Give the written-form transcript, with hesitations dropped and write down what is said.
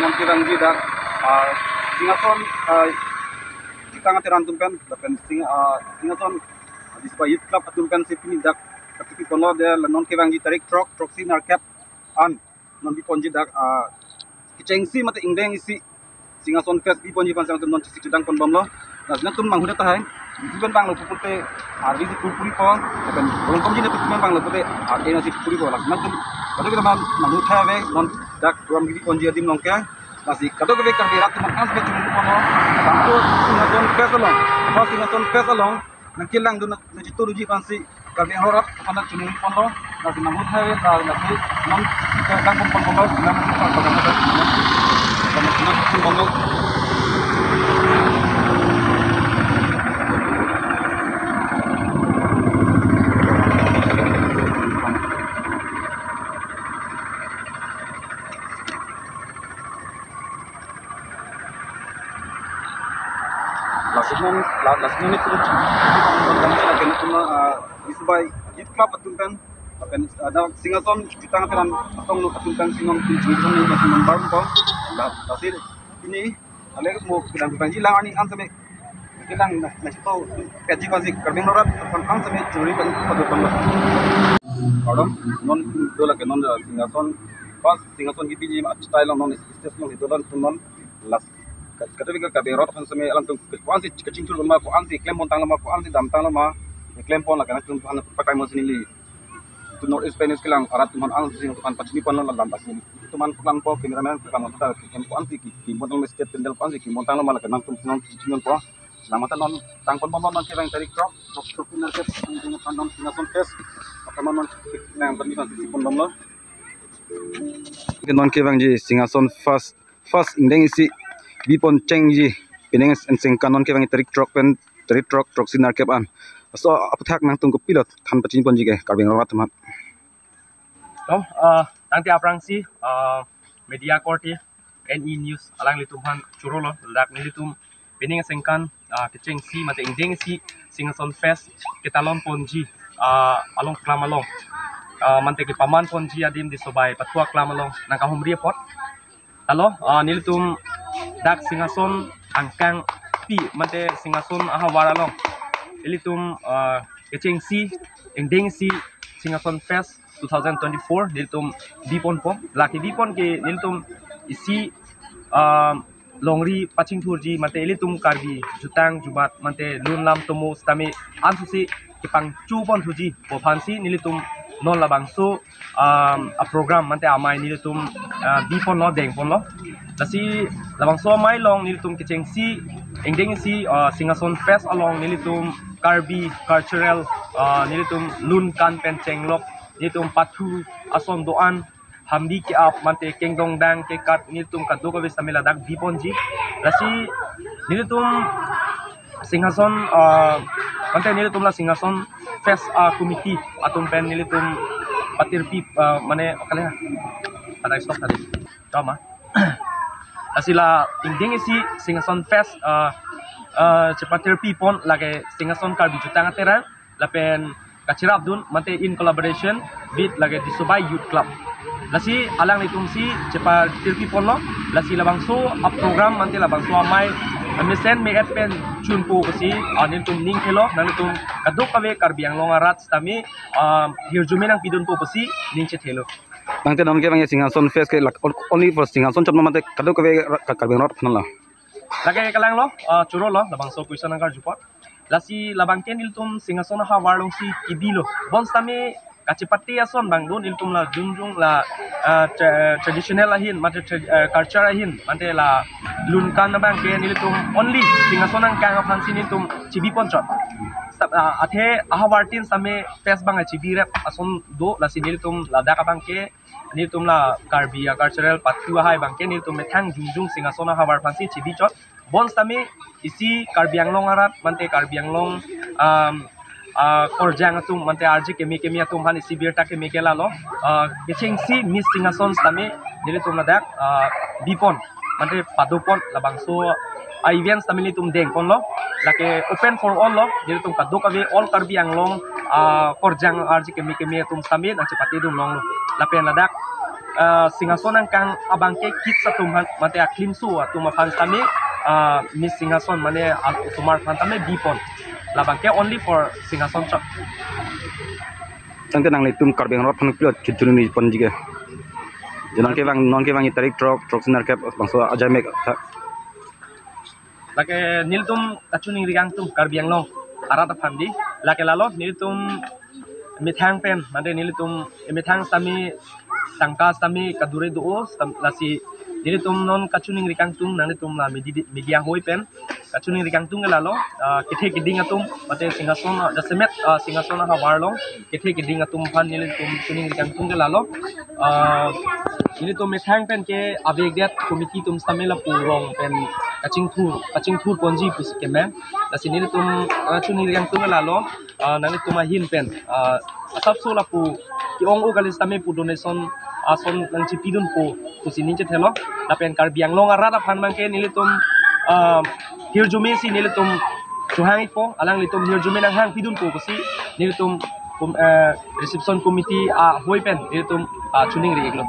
non kirang jidak singason kita ngatiran tumpen dapen singason di sebuah youth club tumpen sipini dak tapi kono de non kirang ji tarik trok sinar cap an non bi ponji dak kicengsi mate ingdeng isi singason fest bi ponji pansang non cisi cidang kon bomlo nas natum manghuda tahay bukan bang lo pupute ardi di pupuri ko dapen bolong ponji ne tumen bang lo pupute ardi nasi pupuri ko nas natum kado kita manghuda we non dak duam bi ponji adim nongke masih kado ke kan berat teman as be cuma kono bantu singason fest along nakilang do na jitu ruji fansi kabe horap kana cuma kono nasi manghuda we ta nasi non kang kon kono nam pa pa kono last minute itu disebay youth club atunkan akan ada singason kita ngatakan atong lu atunkan singon singason ni masih membar ko hasil ini ale mo kidang panji lang ani an sabe kilang na sito kaji kaji karbeng norat kan sabe juri kan padupan lo adam non dola ke non singason pas singason gipiji style non stage non itu non last katabi ka berot kan sampai alam tu kuan si kecing tur ma kuan si klem montang lama kuan si dam tang lama klem pon la kana tu han pakai mo sinili tu north spanish kilang arat tu man ang si kan pachni pon la dam pasin tu man pulang po cameraman ka mo ta kuan si ki montang mes step pendel kuan si ki montang lama la kana tu non cinon po selamatan non tang pon non kirang tarik truk pinner set dengan non singason test apa non nang pergi kan si pon lo non kirang ji singason fast indeng isi bipon cengji pineng enseng kanon ke bangi tarik truk sinar keban so apathak nang tungku pilot than pachin ponji ke karbeng rawat mat tangti aprangsi media korti NE news alang litumhan churolo dak nilitum pineng sengkan keceng si mate indeng si singason fest ketalon ponji along klamalong mante ke paman ponji adim di sobai patua klamalong nang kahumri pot talo nilitum dak singason angkang pi mate singason aha waralong ilitum keceng si ending si singason fest 2024 nilitum bipon po laki bipon ke nilitum isi longri paching thurji mate ilitum karbi jutang jubat mate lunlam tomo stami ansusi kipang chupon thuji po phansi nilitum non labang so a program mante amai nilitum bipon lo deng pon lo dasi labang so mai long nilitum keceng si engdeng si singason fest along nilitum karbi cultural nilitum lun kan penceng lok nilitum patu ason doan hamdi ki ap mante kengdong dang ke kat nilitum kadu ko samila dak biponji dasi nilitum singason mante nilitum la singason fest committee atum pen nilitum patirpi mane okale ada stop tadi tama asila inding isi singason fest cepatirpi pon lage singason karbi jutang ateran lapen kacira abdun mante in collaboration with lage di Subay Youth Club lasi alang litum si cepatirpi pon lo lasi labangso a program mante labangso amai mesen megat pen chunpo kasi anin tum ning kelo nanitum kadok kawe karbiang longa rat stami hirjumenang pidun po kasi ning chethelo bang te non ke bang singason fest ke only for singason chapna mate kadok kawe karbeng rawat phanala lage kalang lo churo lo labang so question angkar jupot lasi labang ken iltum singason ha warlong si kibilo bon stami kacipati ason bang don iltum la junjung la traditional ahin mate culture ahin mate la lunkan na bang ken iltum only singason ang kang phansi iltum chibipon chot athe ahawartin same fest bang chibirep ason do la siniltum ladaka bang ke niltum la karbi cultural patu hai bang ke niltum methang junjung singason ahawar phansi chibichot bon same isi karbianglong arat mante karbianglong korjang atum mante arji kemi atum han isi birta kemi kelalo kecheng si miss singason stami nilitum ladak bipon mante padupon labangso events tamili tum deng kon lo lake open for all lo nilitum kaduk ave all karbianglong korjang arji kemi atum stami na chepati dum long lo lapen ladak singhason ang kang abangke kit sa tumhan mate aklim su tumapang kami ni singhason mane tumar kami bipon labangke only for singhason chak Tangke nang litum karbeng rot pang pilot kituru ni pon jige. Jangan ke bang tarik truk senar ke bangso aja mek. lake niltum kachuning rigang tum karbiang long arat phandi lake lalo niltum mithang pen mande niltum mithang sami tangka sami kadure do lasi niltum non kachuning rigang tum nanitum la media hoi pen kachuning rigang tum lalo kithe kiding atum mate singhason dasemet singhason ha warlong kithe kiding atum phan niltum chuning rigang tum lalo niltum mithang pen ke avegdet committee tum samela purong pen kaching thur ponji pusikemen lasi niltum chuning rigang tum lalo nanitum hin pen asap so lapu kiong ugalis tami pu donation ason nang cipidun pu kusini je thelo lapen karbiang long arada phan mangke nilitum hirjume si nilitum suhangi po alang litum hirjume nang hang pidun pu kusi nilitum reception committee hoi pen nilitum chuning ri eglo